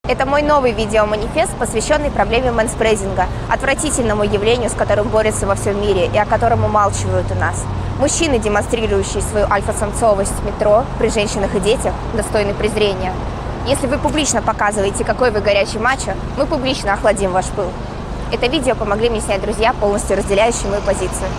Это мой новый видеоманифест, посвященный проблеме мэнспрейдинга, отвратительному явлению, с которым борются во всем мире и о котором умалчивают у нас. Мужчины, демонстрирующие свою альфа-самцовость в метро, при женщинах и детях, достойны презрения. Если вы публично показываете, какой вы горячий мачо, мы публично охладим ваш пыл. Это видео помогли мне снять друзья, полностью разделяющие мою позицию.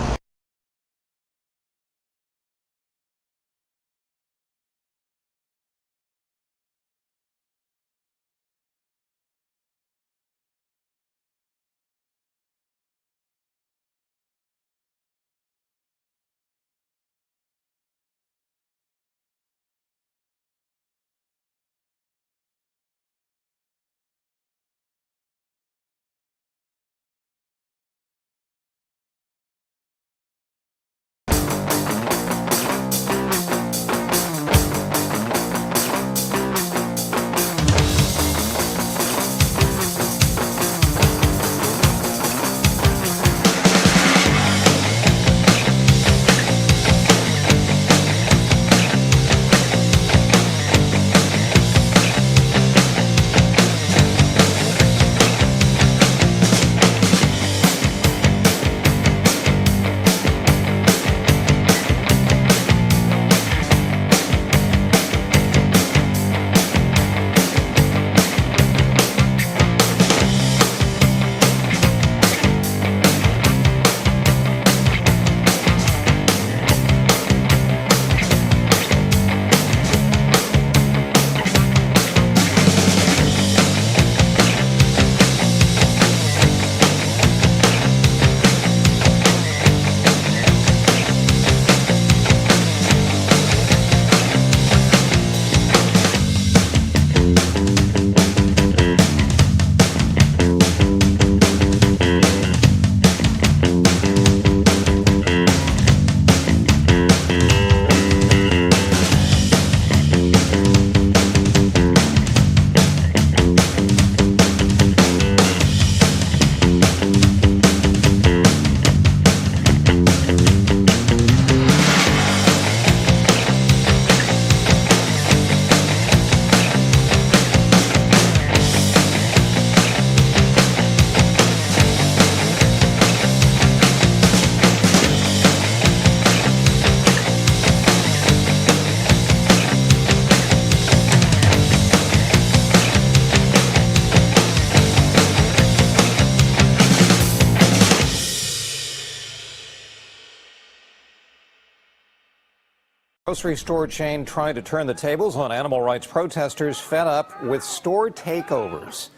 Grocery store chain trying to turn the tables on animal rights protesters fed up with store takeovers.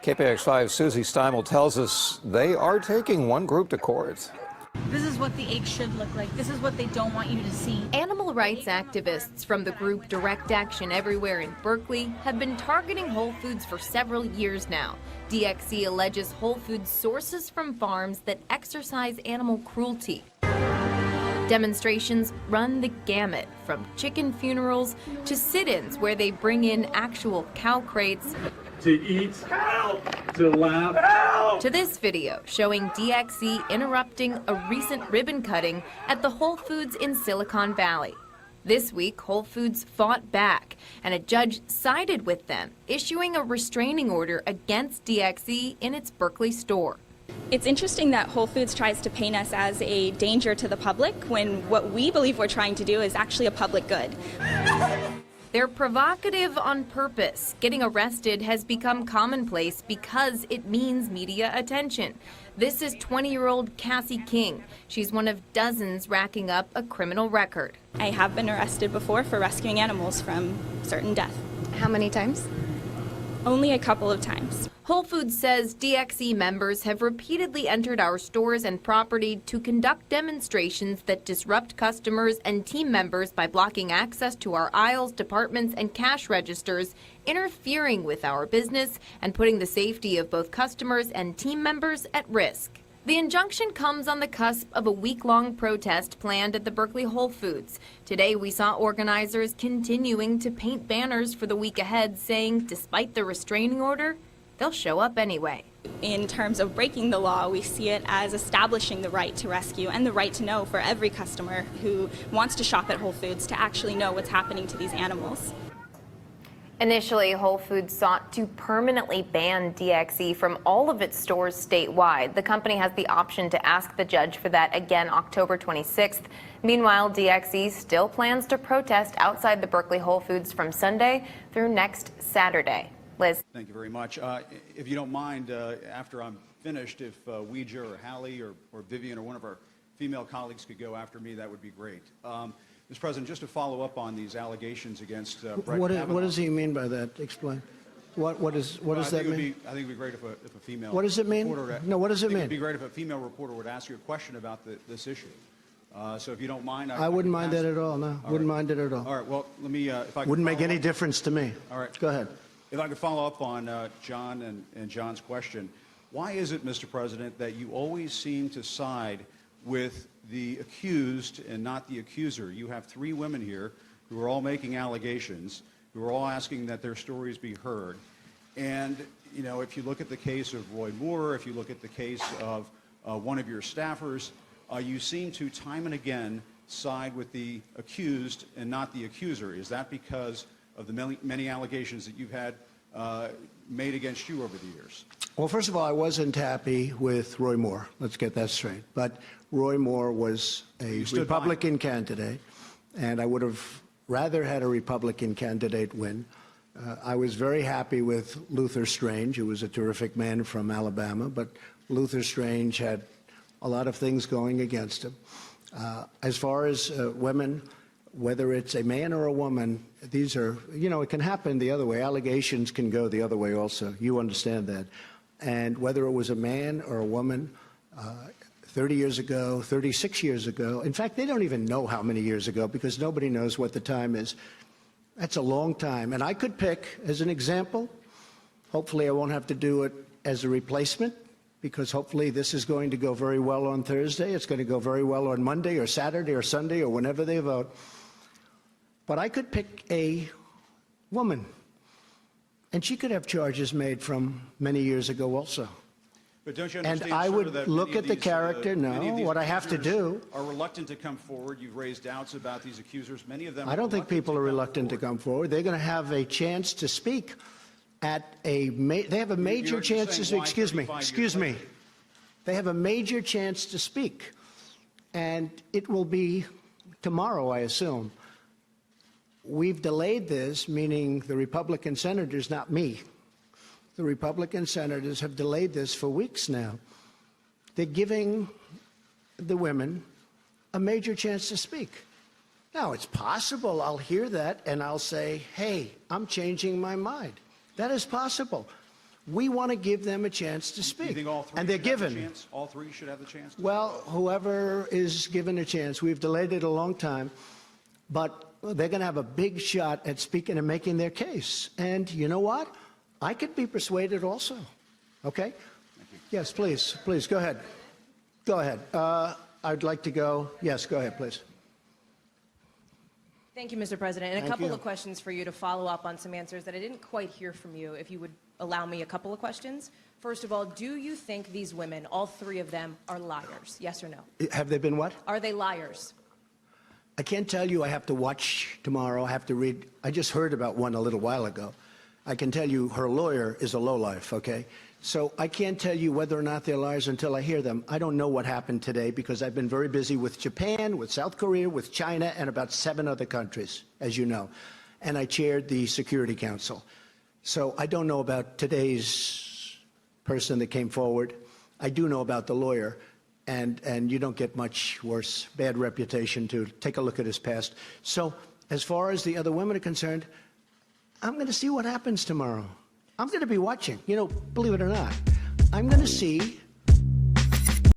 KPX5's Susie Steimel tells us they are taking one group to court. This is what the eggs should look like. This is what they don't want you to see. Animal rights activists from the group Direct Action Everywhere in Berkeley have been targeting Whole Foods for several years now. DXE alleges Whole Foods sources from farms that exercise animal cruelty. Demonstrations run the gamut, from chicken funerals to sit-ins where they bring in actual cow crates, to eat, to laugh, to this video showing DXE interrupting a recent ribbon cutting at the Whole Foods in Silicon Valley. This week, Whole Foods fought back, and a judge sided with them, issuing a restraining order against DXE in its Berkeley store. It's interesting that Whole Foods tries to paint us as a danger to the public when what we believe we're trying to do is actually a public good. They're provocative on purpose. Getting arrested has become commonplace because it means media attention. This is 20-year-old Cassie King. She's one of dozens racking up a criminal record. I have been arrested before for rescuing animals from certain death. How many times? Only a couple of times. Whole Foods says DXE members have repeatedly entered our stores and property to conduct demonstrations that disrupt customers and team members by blocking access to our aisles, departments, and cash registers, interfering with our business and putting the safety of both customers and team members at risk. The injunction comes on the cusp of a week-long protest planned at the Berkeley Whole Foods. Today, we saw organizers continuing to paint banners for the week ahead saying, despite the restraining order, they'll show up anyway. In terms of breaking the law, we see it as establishing the right to rescue and the right to know for every customer who wants to shop at Whole Foods to actually know what's happening to these animals. Initially, Whole Foods sought to permanently ban DXE from all of its stores statewide. The company has the option to ask the judge for that again October 26th. Meanwhile, DXE still plans to protest outside the Berkeley Whole Foods from Sunday through next Saturday. Liz. Thank you very much. If you don't mind, after I'm finished, if Ouija or Hallie or Vivian or one of our female colleagues could go after me, that would be great. Mr. President, just to follow up on these allegations against Brett Kavanaugh. What does he mean by that? Explain. What does that mean? I think it would be great if a female. What does it mean? No, what does it mean? It would be great if a female reporter would ask you a question about this issue. So if you don't mind, I wouldn't mind that at all. No, wouldn't mind it at all. All right. Well, let me. If I wouldn't make any difference to me. All right. Go ahead. If I could follow up on John and John's question, why is it, Mr. President, that you always seem to side with the accused and not the accuser? You have three women here who are all making allegations, who are all asking that their stories be heard. And, you know, if you look at the case of Roy Moore, if you look at the case of one of your staffers, you seem to time and again side with the accused and not the accuser. Is that because of the many allegations that you've had made against you over the years? Well, first of all, I wasn't happy with Roy Moore. Let's get that straight. But Roy Moore was a Republican candidate, and I would have rather had a Republican candidate win. I was very happy with Luther Strange, who was a terrific man from Alabama, but Luther Strange had a lot of things going against him. As far as women, whether it's a man or a woman, these are, you know, it can happen the other way. Allegations can go the other way also. You understand that. And whether it was a man or a woman, 30 years ago, 36 years ago, in fact, they don't even know how many years ago because nobody knows what the time is. That's a long time. And I could pick, as an example, hopefully I won't have to do it as a replacement, because hopefully this is going to go very well on Thursday. It's going to go very well on Monday or Saturday or Sunday or whenever they vote. But I could pick a woman, and she could have charges made from many years ago also. But don't you understand, and I would that look at the character. No, what I have to do are reluctant to come forward. You've raised doubts about these accusers. Many of them. I don't think people are reluctant to come forward. They're going to have a chance to speak at a. They have a major chance to speak. Excuse me. They have a major chance to speak, and it will be tomorrow, I assume. We've delayed this, meaning the Republican senators, not me. The Republican senators have delayed this for weeks now. They're giving the women a major chance to speak. Now, it's possible I'll hear that and I'll say, hey, I'm changing my mind. That is possible. We want to give them a chance to speak. You think all three and they're given. Have the chance? All three should have the chance? Well, whoever is given a chance. We've delayed it a long time, but they're going to have a big shot at speaking and making their case. And you know what? I could be persuaded also. Okay? Yes, please. Please, go ahead. Go ahead. I'd like to go. Yes, go ahead, please. Thank you, Mr. President. And a couple of questions for you to follow up on some answers that I didn't quite hear from you, if you would allow me a couple of questions. First of all, do you think these women, all three of them, are liars? Yes or no? Have they been what? Are they liars? I can't tell you. I have to watch tomorrow. I have to read. I just heard about one a little while ago. I can tell you her lawyer is a lowlife, okay? So I can't tell you whether or not they're liars until I hear them. I don't know what happened today because I've been very busy with Japan, with South Korea, with China, and about 7 other countries, as you know. And I chaired the Security Council. So I don't know about today's person that came forward. I do know about the lawyer. And you don't get much worse, bad reputation to take a look at his past. So as far as the other women are concerned, I'm going to see what happens tomorrow. I'm going to be watching. You know, believe it or not, I'm going to see